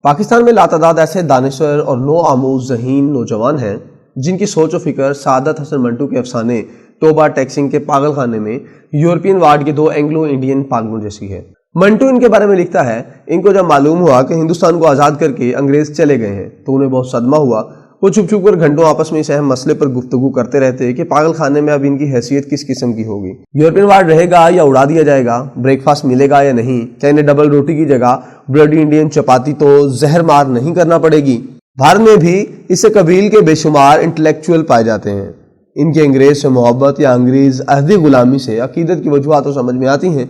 پاکستان میں لاتعداد ایسے دانشور اور نو آموز ذہین نوجوان ہیں جن کی سوچ و فکر سعادت حسن منٹو کے افسانے توبہ ٹیکسنگ کے پاگل خانے میں یورپین وارڈ کے دو اینگلو انڈین پاگلوں جیسی ہے۔ منٹو ان کے بارے میں لکھتا ہے، ان کو جب معلوم ہوا کہ ہندوستان کو آزاد کر کے انگریز چلے گئے ہیں تو انہیں بہت صدمہ ہوا۔ وہ چھپ چھپ کر گھنٹوں آپس میں اس اہم مسئلے پر گفتگو کرتے رہتے کہ پاگل خانے میں اب ان کی حیثیت کس قسم کی ہوگی، یورپین وارڈ رہے گا یا اڑا دیا جائے گا، بریک فاسٹ ملے گا یا نہیں، کیا انہیں ڈبل روٹی کی جگہ بلڈی انڈین چپاتی تو زہر مار نہیں کرنا پڑے گی۔ بھارت میں بھی اس سے قبیل کے بے شمار انٹلیکچوئل پائے جاتے ہیں۔ ان کے انگریز سے محبت یا انگریز عہدی غلامی سے عقیدت کی وجوہات تو سمجھ میں آتی ہیں۔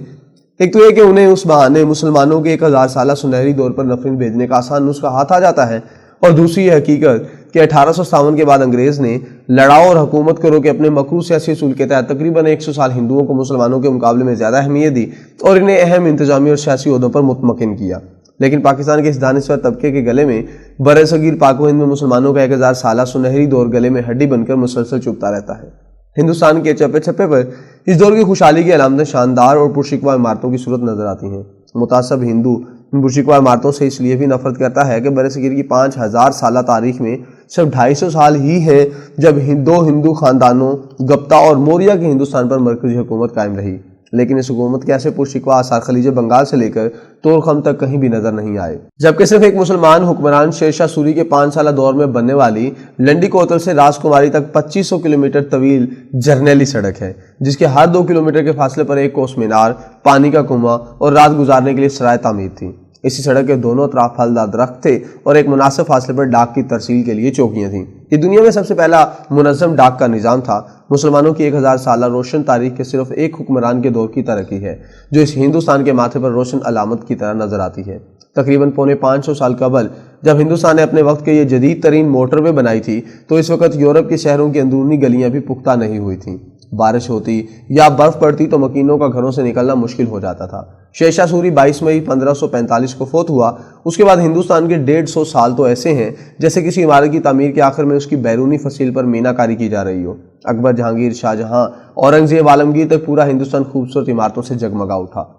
ایک تو یہ کہ انہیں اس بہانے مسلمانوں کے 1000 سالہ سنہری دور پر نفرین بھیجنے کا آسان نسخہ ہاتھ آ جاتا ہے، اور دوسری یہ حقیقت کہ 1857 کے بعد انگریز نے لڑاؤ اور حکومت کرو کہ اپنے مکرو سیاسی اصول کے تحت تقریباً 100 سال ہندوؤں کو مسلمانوں کے مقابلے میں زیادہ اہمیت دی اور انہیں اہم انتظامی اور سیاسی عہدوں پر مطمئن کیا۔ لیکن پاکستان کے اس دانشور طبقے کے گلے میں برصغیر پاک و ہند میں مسلمانوں کا 1000 سالہ سنہری دور گلے میں ہڈی بن کر مسلسل چبھتا رہتا ہے۔ ہندوستان کے چپے چپے پر اس دور کی خوشحالی کی علامتیں شاندار اور پرشکوہ عمارتوں کی صورت نظر آتی ہیں۔ متعصب ہندو ان پرشکوہ عمارتوں سے اس لیے بھی نفرت کرتا ہے کہ برصغیر کی 5000 سالہ تاریخ میں صرف 250 سال ہی ہیں جب دو ہندو خاندانوں گپتا اور موریہ کے ہندوستان پر مرکزی حکومت قائم رہی، لیکن اس حکومت کے ایسے پرشکوہ آثار خلیج بنگال سے لے کر تورخم تک کہیں بھی نظر نہیں آئے، جبکہ صرف ایک مسلمان حکمران شیر شاہ سوری کے 5 سالہ دور میں بننے والی لنڈی کوتل سے راج کماری تک 2500 کلومیٹر طویل جرنیلی سڑک ہے، جس کے ہر 2 کلومیٹر کے فاصلے پر ایک کوس مینار، پانی کا کنواں اور رات گزارنے کے لیے سرائے تعمیر تھی۔ اسی سڑک کے دونوں اطراف پھلدار درخت تھے اور ایک مناسب فاصلے پر ڈاک کی ترسیل کے لیے چوکیاں تھیں۔ یہ دنیا میں سب سے پہلا منظم ڈاک کا نظام تھا۔ مسلمانوں کی 1000 سالہ روشن تاریخ کے صرف ایک حکمران کے دور کی ترقی ہے جو اس ہندوستان کے ماتھے پر روشن علامت کی طرح نظر آتی ہے۔ تقریباً 550 سال قبل جب ہندوستان نے اپنے وقت کے یہ جدید ترین موٹر وے بنائی تھی تو اس وقت یورپ کے شہروں کی اندرونی گلیاں بھی پختہ نہیں ہوئی تھیں۔ بارش ہوتی یا برف پڑتی تو مکینوں کا گھروں سے نکلنا مشکل ہو جاتا تھا۔ شیر شاہ سوری 22 مئی 1545 کو فوت ہوا۔ اس کے بعد ہندوستان کے 150 سال تو ایسے ہیں جیسے کسی عمارت کی تعمیر کے آخر میں اس کی بیرونی فصیل پر مینہ کاری کی جا رہی ہو۔ اکبر، جہانگیر، شاہجہاں، اورنگزیب، عالمگیر تک پورا ہندوستان خوبصورت عمارتوں سے جگمگا اٹھا۔